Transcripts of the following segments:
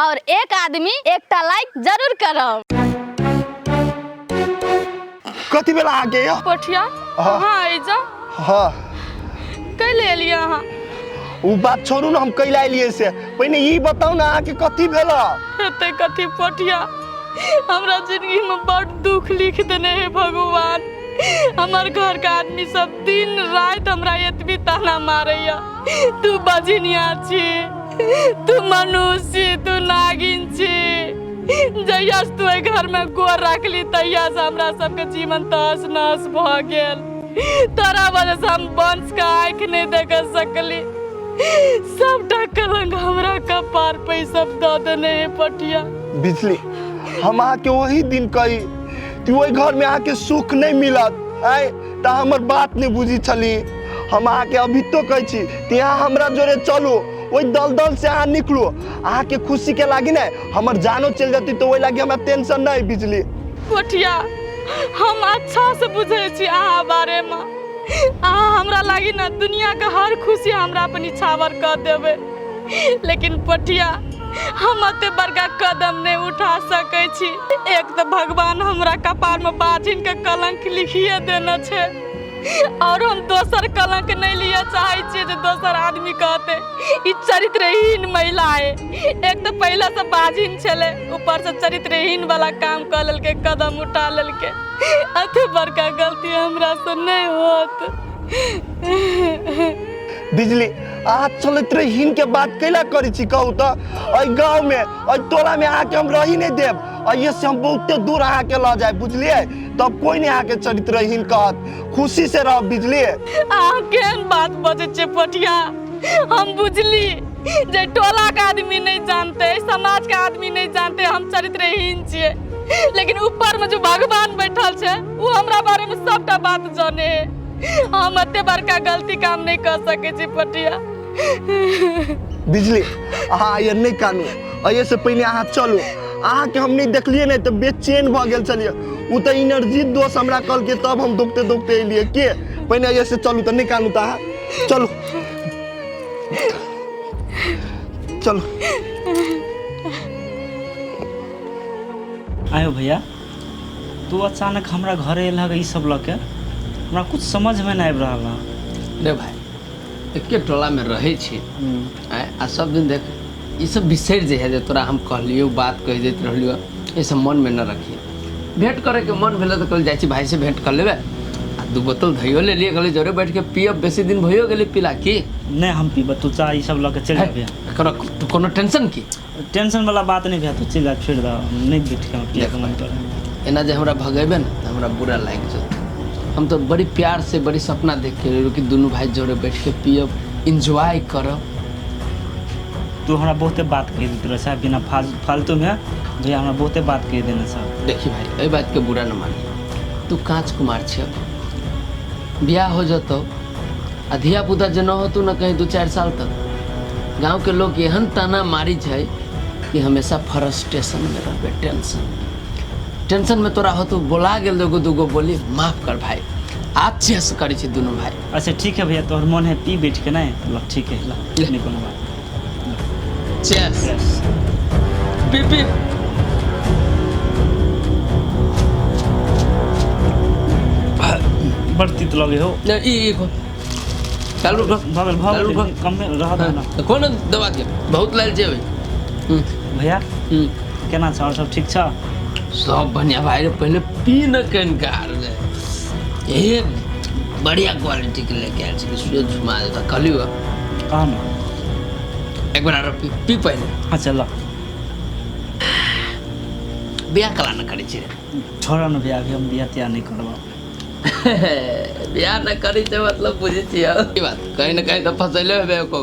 और एक आदमी एकटा लाइक जरूर करब। कथी बेला आके या पोठिया हां आइजा हां कैले एलिया हां उ बात छोड़ू ना, हम कैला एलिए से पहले ई बताऊ ना आके कथी भेला। हेते कथी पोठिया, हमरा जिंदगी में बड़ दुख लिख देने है भगवान। हमार घर का आदमी सब दिन रात हमरा एतबी ताना मारैया, तू बजनिया छी, तू मनुष्य, तू नागिन छी। जहिया से तू घर में गोर रखली तहिया से हमरा सबके जीवन तहस नहस भ गेल। तोरा वजह से हम वंश का आँख नहीं देख सकली। सबटा कलंक हमरा कपार पे सब द देने है पटिया। बिजली हम आके वही दिन कही कि वही घर में आके सुख नहीं मिलत आए त हमर बात नहीं बुझी छली। हम आके अभी तो कही छी कि यहाँ हमरा जोरे चलो, वही दलदल से यहाँ निकलो, आके खुशी के लागी ना हमर जानो चल जाती तो वही लागी हमरा टेंशन नहीं। बिजली पटिया हम अच्छा से बुझे छी अहाँ बारे में, अहाँ हमरा लागी ना दुनिया का हर खुशी हमरा अपन इच्छावर कर देवे, लेकिन पटिया हम अते बड़का कदम नहीं उठा सके छी। एक तो भगवान हमरा कपार में बाजिन के कलंक लिखिए देना छे, और हम दोसर कलंक नहीं लिए चाहे छी जो दोसर आदमी कहते ई चरित्रहीन महिला है। एक तो पहले से बाजिन छले, ऊपर से चरित्रहीन वाला काम कर लेल के, कदम उठा लेल के। अते बड़का गलती हमरा से नहीं होत। बिजली आज चलत रही हिन के बात कैला करी छी कहू तो गाँव में टोला में आके हम रही नहीं देव, ये से हम बहुते दूर आके ला जाए बुझलिए, तब कोई नहीं आके चरित्रहीन कहत, खुशी से रह। बिजली केहन बात बजे छे पटिया, हम बुझली जे टोला का आदमी नहीं जानते, समाज का आदमी नहीं जानते हम चरित्रहीन छिए, लेकिन ऊपर में जो भगवान बैठल छे वो हमरा बारे में सबटा बात जाने है। हम अते बड़का गलती काम नहीं कर सके छी पटिया। बिजली हाँ ये नहीं कानू, ये से पहले अहाँ चलो, अहाँ के हम नहीं देखलिए नहीं तो बेचैन भ गेल चलिए। उ तो एनर्जी दोस्त हमरा कल के तब हम दुखते दुखते एलिए के पहले ये से चलू तो नहीं कानू तो अहाँ चलो चलो। आयो भैया, तू अचानक हमरा घरे लग ई सब लके, हमरा कुछ समझ में नहीं आबि रहल है। रे भाई एके टोला में रहे छी आ सब दिन देख ये सब बिसर जे है जे तोरा हम कहलियो बात कह देत रहलियो, ये सब मन में न रखिए। भेंट करे के मन भेले तो कल जाई छी भाई से भेंट कर लेबे, आ दू बोतल धइयो ले लिए, कहले जोरे बैठ के पियब, बेसी दिन भयो गेले पिला की नहीं हम पीब, तू चाह ई सब लके चल जाबे। कोनो टेंशन की टेंशन वाला बात नहीं भैया, तू चल जा छोड़ दा, नहीं बैठ के पिया के मन करे। एना जे हमरा भगेबे न त हमरा बुरा लाग जात। हम तो बड़ी प्यार से बड़ी सपना देख के कि दोनों भाई जोड़े बैठ के पियब, एंजॉय करब। तू हमरा बहुते बात कह देत रह साहब, बिना फालतू में भैया हमरा बहुते बात कह देना साहब। देखी भाई ए बात के बुरा न मानी, तू कांच कुमार छ, बियाह हो जतो आ धिया पुता जे न हो तू न कहीं 2-4 साल तक गांव के लोग एहन ताना मारी जाए कि हमेशा फ्रस्ट्रेशन में रहबे, टेंशन में तोरा हो, तू बोला गेल दूगो बोली, माफ कर भाई, अच्छे से करी छी दोनों भाई। अच्छा ठीक है भैया, तोहर मन है पी बैठ के नहीं, ठीक है ला नहीं कोनो बात। चेस पी पी बढ़ती तो लगे हो ई चालू भगल कम में रह दो ना। कौन दवा के बहुत लाल जे भैया केना छ और सब ठीक छ? सब बढ़िया भाई, पहले पी न कनकार ये बढ़िया क्वालिटी के लेके आयल छी, सूरज घुमा देता कहलियो कहां में एक बार पी पहले। अच्छा ला बियाह कला न करी छी, छोड़ा न बियाह, अभी हम बियाह तैयार नहीं करबा। बियाह न करी छे मतलब बुझे छी ई बात, कहीं न कहीं तो फसैले हेबे एको,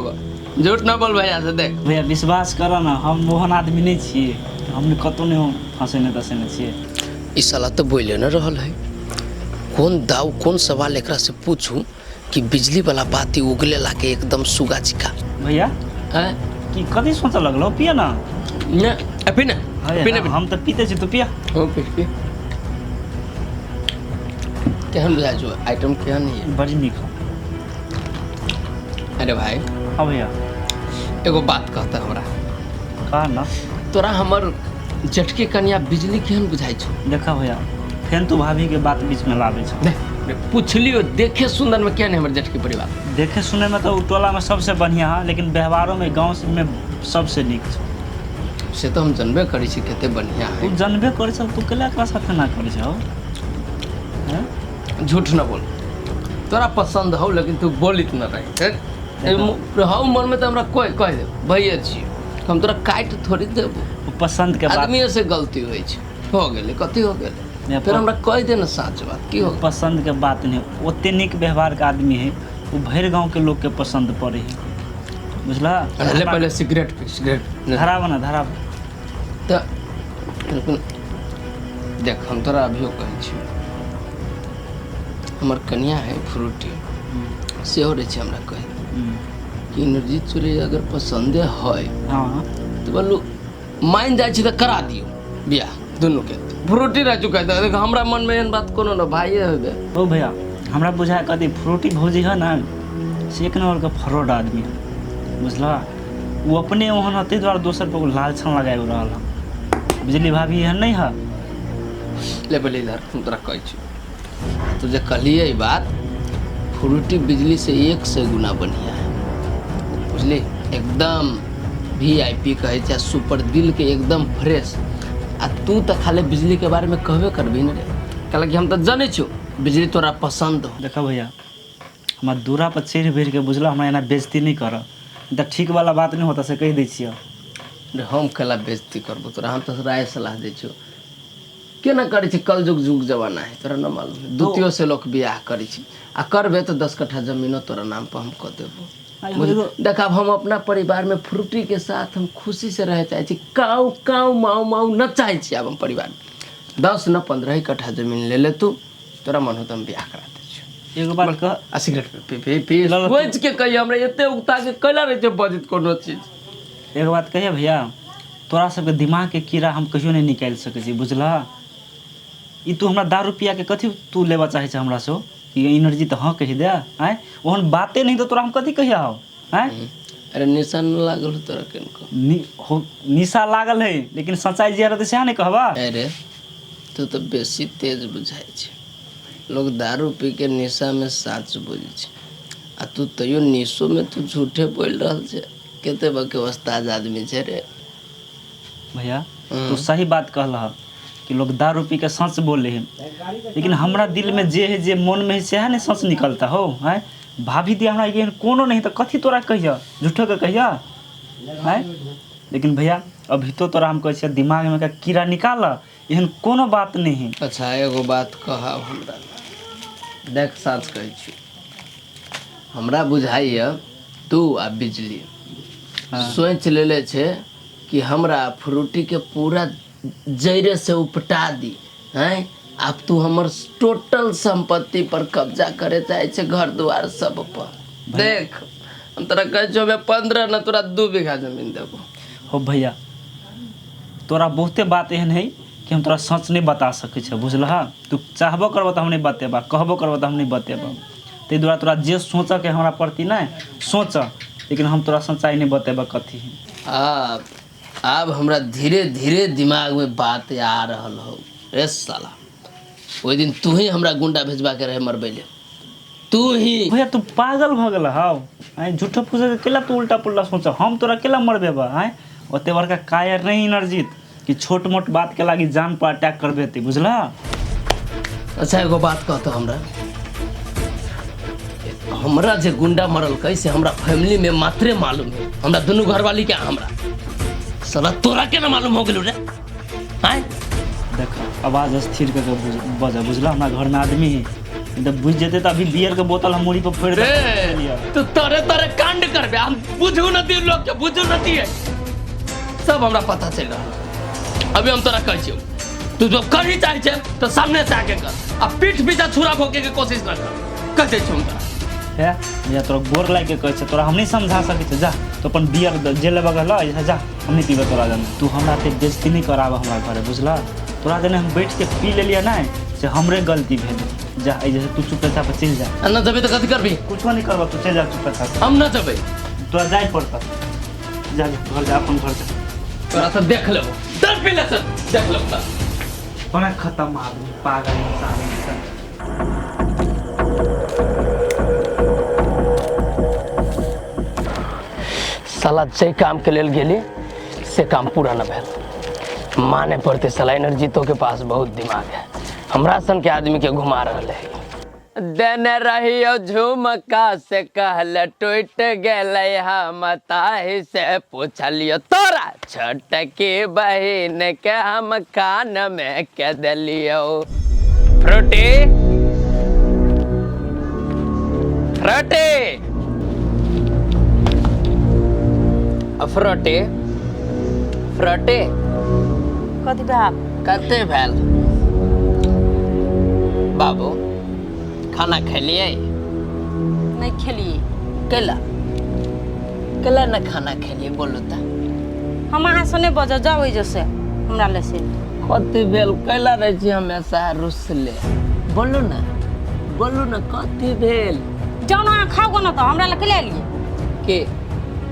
झूठ न बोल भैया से। देख भैया विश्वास कर ना, हम मोहन आदमी नहीं छिए, हमने कतो नहीं फंसेने तसेने छिए। ई साला तो बोले न रहल है, कौन दाऊ कौन सवाल एकरा से पूछूं कि बिजली वाला बाती उगले लाके एकदम सुगा चिका। भैया हैं कि कथी सोच लगलो, पिया ना न अभी ना हम तो पीते छी, तू पिया। ओ पी केहन बुझा जो आइटम केहन है, बड़ी निक। अरे भाई हाँ भैया एगो बात कहता हमरा, कहा ना तोरा हमर जटके कनिया बिजली केहन बुझाइ छौ? देखा भैया फेन तू भाभी के बात बीच में लाबे छ। पूछलियो देखे सुंदर में क्या नहीं हमर जटके परिवार? देखे सुने में तो उ टोला में सबसे बढ़िया है, लेकिन व्यवहारों में गांव में सबसे नीक छ। से तो हम जानबे करै छी कते बढ़िया है। तू जानबे करे छ, तू केला एकरा साथे ना करे छ? हैं? झूठ न बोल। तोरा पसंद हो लेकिन तू बोलित न रही। हौ मन में तो हमरा कोई कह दे भैया छी हम तोरा काट थोड़ी देबो। पसंद के बात आदमी से गलती होई छै, हो गेलै कथी हो गेलै, फिर हमरा कह दे न सच बात की हो। पसंद के बात नहीं, ओते निक व्यवहार के आदमी है, वो भर गांव के लोग के पसंद पड़े है, बुझला? ले पहले सिगरेट पी, सिगरेट धराब ना धराब। तो देख हम तोरा अभियो कहै छी हमर कन्या है फ्रूटी से हो रही छै, हमरा कहे कि इंद्रजीत सूर्य अगर पसंदे है हाँ तो बोलू मान जाइ छी तो करा दियो बियाह दुनू के। फ्रूटी रह चुका है, देख हमरा मन में एहन बात कोनो न, भाइये हेबे। ओ भैया हमरा बुझाय कथी फ्रूटी भौजी है ना से एक नंबर का फ्रॉड आदमी है, बुझला? वो अपने वहाँ न ताहि दुआरे दोसर पर लालछन लगाए रहल है। बिजली भाभी एहन नहीं है। ले बोले इधर हम तोरा कहै छी तुझे कहलिए ई बात, फ्रूटी बिजली से 100 गुना बढ़िया है, बुझली? एकदम VIP कहे छै, सुपर दिल के एकदम फ्रेश। आ तू तो खाली बिजली के बारे में कहबे करबी न रे, कहलक हम तो जाने छो बिजली तोरा पसंद हो। देखा भैया हमारा दूरा पर चढ़ बढ़ के बुझला हमरा एना बेइज्जती नहीं कर, तो ठीक वाला बात नहीं होता से कह दै छियै। रे हम केला बेइज्जती करबो तोरा, हम तो राय सलाह दै छो। केना करै छी, कल जुग जमाना है, तोरा न मालूम है? द्वितीय से लोग बियाह करै छी आ करबे तो 10 कट्ठा जमीनो तोरा नाम पर हम कह देबो। देख अब हम अपना परिवार में फ्रूटी के साथ हम खुशी से रह चाहे छी, काऊ काऊ माऊ माऊ न चाहे छी। अब हम परिवार 10 न 15 कट्ठा जमीन ले ले तू, तोरा मन हो तो हम बियाह करा दे छी। एगो बात कह, आ सिगरेट पी सोच के कही हमरा एते उगता के कैला रहे छै बजित कोनो चीज। एगो बात कहिए भैया, तोरा सबके दिमाग के कीड़ा हम कहियो नहीं निकाल सकै छी, बुझला? ई तू हमरा दारू पिया के कथी तू लेबा चाहे छ हमरा से कि एनर्जी तो हाँ कही दे आय? ओहन बातें नहीं तो तोरा हम कथी कहिया हो आय? अरे निशा न लागल हो तोरा केनको? निशा लागल है, लेकिन सच्चाई जे रहते से नहीं कहबा। अरे तू तो बेसी तेज बुझाई छै, लोग दारू पी के निशा में सच बुझे छै, आ तू तैयो निशो में तू झूठे बोल रहल छै। केते बके उस्ताद आदमी छै रे भैया। तू सही बात कहला कि लोग दारू पी के सच बोले हैं, लेकिन हमरा दिल में जे है जे मन में है से है नहीं सच निकलता हो है। भाभी दी हमरा ये कोनो नहीं तो कथी तोरा कहिया झूठो के कहिया है। लेकिन भैया अभी तो तोरा हम कहे दिमाग में का कीड़ा निकाल, एहन कोनो बात नहीं है। अच्छा एगो बात कहा हमरा, देख सच कहै छी, हमरा बुझाइए तू आ बिजली सोच लेले छे कि हमरा फ्रूटी के पूरा जड़े से उपटा दी हैं। अब तू हमर टोटल संपत्ति पर कब्जा करे चाहे छे, घर द्वार सब पर। देख हम तोरा कहे छो मैं 15 न तोरा 2 बीघा जमीन देबो। हो भैया तोरा बहुते बात एहन है कि हम तोरा सच नहीं बता सकै छे, बुझलहा? तू चाहबो करबो तो हम नहीं बतेबा, कहबो करबो तो हम नहीं बतेबा। ते दुआरे तोरा जे सोच के हमरा प्रति ना सोच, लेकिन हम तोरा सच्चाई नहीं बतेबा कथी है। अब हमरा धीरे धीरे दिमाग में बात आ रहल हो। रे साला ओइ दिन तू ही हमरा गुंडा भेजबा के रहे मरबै ले, तू ही। भैया तू पागल भ गेल हाउ आय? झूठो फूसे के केला तू उल्टा पुल्टा सोच, हम तोरा केला मरबे बा आय? ओते बड़का कायर नहीं नरजीत कि छोट मोट बात के लागी जान पर अटैक करबे ती, बुझला? अच्छा एगो बात कहतो हमरा जे गुंडा मरल कैसे हमरा फैमिली में मात्रे मालूम है, हमरा दोनों घरवाली के हमरा साला तोरा के ना मालूम हो गेलू रे आय? देख आवाज स्थिर करके बजा, बुझला? हमरा घर में आदमी है, जब बुझ जेते तो अभी बियर के बोतल हम मुड़ी पर फोड़ दे। तू तोरे कांड करबे, हम बुझू न दी लोग के बुझू न दी, सब हमरा पता चल रहा। अभी हम तोरा कहै छियो तू जो कर ही चाहे छे तो सामने से आके कर, अब पीठ पीछा छुरा भोके के कोशिश न कर। कह दे छी है या तोरा गोर लाग के कहे तोरा हम नहीं समझा सके छे, जा तो अपन बियर जेल बगल जा, हम नहीं पीबे तोरा जन। तू हमरा पे बेइज्जती नहीं कराब हमरा घरे, बुझला? तोरा जने हम बैठ के पी लेलिया ना से हमरे गलती भेल। जा जैसे तू चुपचाप पे चल जा। न जबे तो कथी करबी? कुछ नहीं करबा, तू चल जा चुपचाप। हम न जबे, तोरा जाय पड़ता, जा घर जा अपन घर जा। तोरा से देख ले दर पीले से देख ले बड़ा खत्म आदमी पागल इंसान साला जे काम के लेल गेली से काम पूरा न भेल माने पड़ते साला एनर्जी तो के पास बहुत दिमाग है हमरा सन के आदमी के घुमा रहले है देने रहियो झुमका से कहले टूट गेले हम ताही से पूछलियो तोरा छोटकी बहिन के हम कान में के देलियो फ्रूटी फ्रूटी फ्रूटी फ्रूटी कथी बाप कते भेल बाबू खाना खेलिए नहीं खेलिए केला केला न खाना खेलिए बोलो त हम अहाँ से नहीं बजो जाओ जैसे हमरा ले से कते भेल केला रहे छी हमेशा रुसले बोलो न कते भेल जाओ ना खाओ ना तो हमरा ले ले लिए के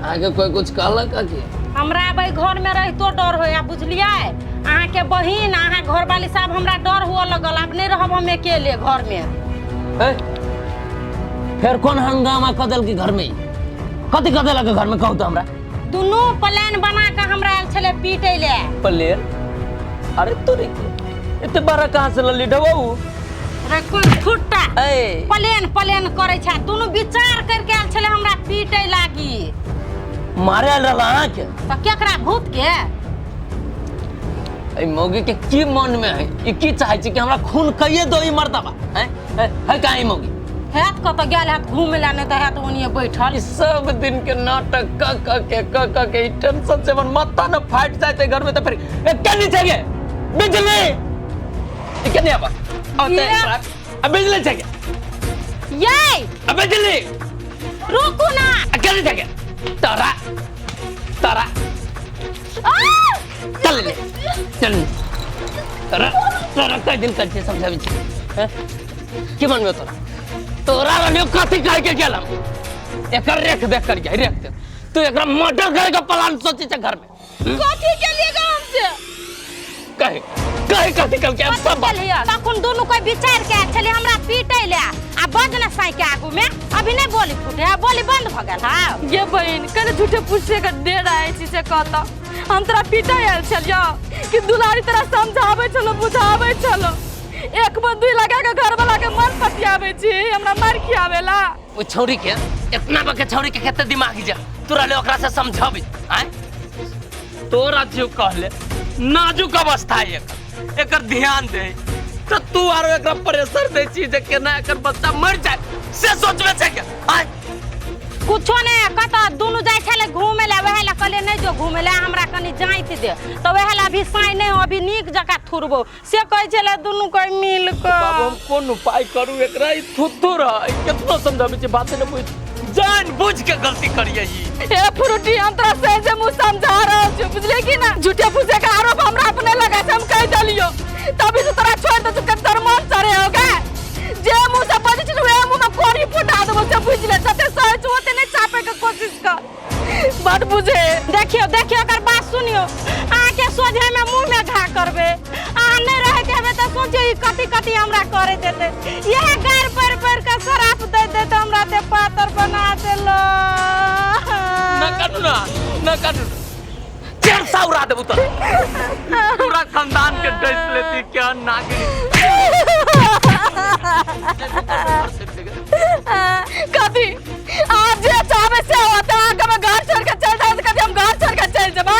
आगे कोई कुछ कहलक के हमरा भाई घर में रही तो डर होया बुझलिए अहाँ के बहिन अहाँ घर वाली साहब हमरा डर हुआ लगल अब नहीं रहब हम अकेले घर में फिर कौन हंगामा कदल के घर में कथी कदल के घर में कहू तो हमरा दोनों प्लान बना के हमरा आयल छले पीटे ले प्लेन अरे तोरे इतने बड़ा कहां से लली डबाऊ रे कोई फुट्टा प्लान करे छै दोनों विचार करके आयल छले हमरा पीटे लागी मारे आयल रहला के तो केकरा भूत के ए मौगी के की मन में है ई की चाहे छी कि हमरा खून कइए दो ई मर्दबा है काहे मौगी हैत क त गेल हैत घूमे ला नहीं त हैत ओनिए बैठल ई सब दिन के नाटक क के ई टेंशन से मन माथा न फाट जाते घर में तो फिर के नीचे गे बिजली ई के नहीं आबा अब बिजली चाहिए ये अब बिजली रुको ना के नीचे गे तारा तारा चल ले चल तारा तारा का दिल करते समझाबी छी की मन में तोरा रनियो कथी कह के गेलम एकर रेख देख कर गई रेख दे तू एकरा मर्डर करे का प्लान सोची छ घर में कथी के लिए हमसे कहे कथी कल के अब सब तखन दोनों कोई विचार के चले हमरा पीटे ले आ बजना साई के आगू में अभी नहीं बोली फुटे बोली बंद भ गेल हां ये बहन कने झूठे पूछे के दे रहा है से कहता हम तोरा पीटे आयल छलियो कि दुलारी तरह समझावे चलो बुझावे चलो एक बंदूक लगा के घर वाला के मन पटियावे छी हमरा मार खियावेला ओ छौरी के इतना बके छौरी के केते दिमाग जा तोरा ले ओकरा से समझाबी हैं तोरा जो कहले नाजुक अवस्था है एकर ध्यान दे तो तू आरो एकरा प्रेशर दे छी जे केना एकर बच्चा मर जाए से सोचबे छै के हैं कुछो ने कता दोनों जाय छले घूमे ले वहे ला कहले नहीं जो घूमे ले हमरा कनी जाइत दे तो वहे ला अभी साई नहीं अभी नीक जका थुरबो से कह छले दोनों कोई मिल के बाबू हम कोन उपाय करू एकरा ई थुथुर कितना समझाबे छी बात न बुझ जान बुझ के गलती करिए ई ए फ्रूटी हम तोरा सही से मुंह समझा रहा छी बुझले कि ना झूठे फूसे का आरोप हमरा अपने लगा से हम कह दलियो तभी से तोरा छोड़ दे तू शर्मान चढ़े होगा जे मुंह से बजे छी वे मुंह में कोरी फुटा देबो से बुझ ले जते सच होते नहीं चापे के कोशिश कर बात बुझे देखियो अगर बात सुनियो आके सोझे में मुंह में घा करबे आ नहीं रहे देबे त सोचियो ई कथी हमरा करे देते यह गार पर का शराब दे दे तो हमरा ते पातर बना देलो न काटू 400 उड़ा देबू तो पूरा खानदान के डस लेती क्या नागिन कभी आज जे चाहे से होता कभी घर छोड़ के चल जाए कभी हम घर छोड़ के चल जाबा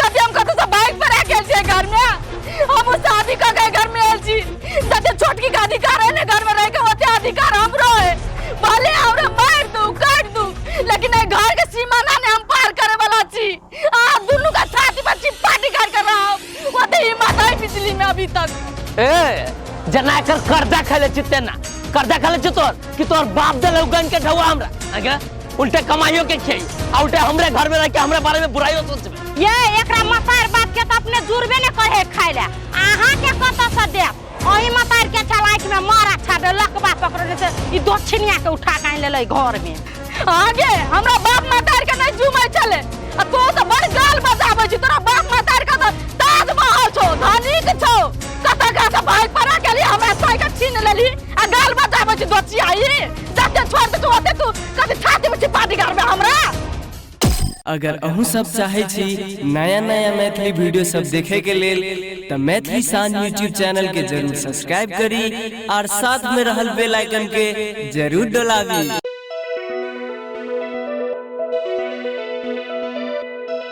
कभी हम कतो से बाइक पर आ गेल छे घर में हम शादी कर गए घर में आल छी जते छोटकी का अधिकार है ने घर में रह के ओते अधिकार हमरो है भले हमरा मार दू काट दू लेकिन ए घर के सीमा ना ने हम पार करे वाला छी आ दोनों का छाती पर चिपटी कर रहा ओते हिम्मत है बिजली में अभी तक ए जना कर कर्जा खेले चिते ना कर्जा खेले चितोर कि तोर बाप दे गन के ढवा हमरा आगे उल्टे कमाइयो के खेई आ उल्टे हमरे घर में रह के हमरे बारे में बुराइयो सोचबे ये एकरा मतार बात के त अपने जुरबे ने कहे खाइले आहा के कत से दे ओही मतार के चलाइक में मारा छाबे लकबा पकड़ जैसे ई दक्षिणिया के उठा के ले घर में आगे हमरा बाप मतार के नहीं जुमै चले आ तो बड़ गाल बजाबै छी तोरा बाप अगर अहूँ सब चाहे छी नया नया मैथिली वीडियो सब देखे के लेल तो मैथिली साँझ यूट्यूब चैनल के जरूर सब्सक्राइब करी और साथ में रहल बेल आइकन के जरूर दबावी।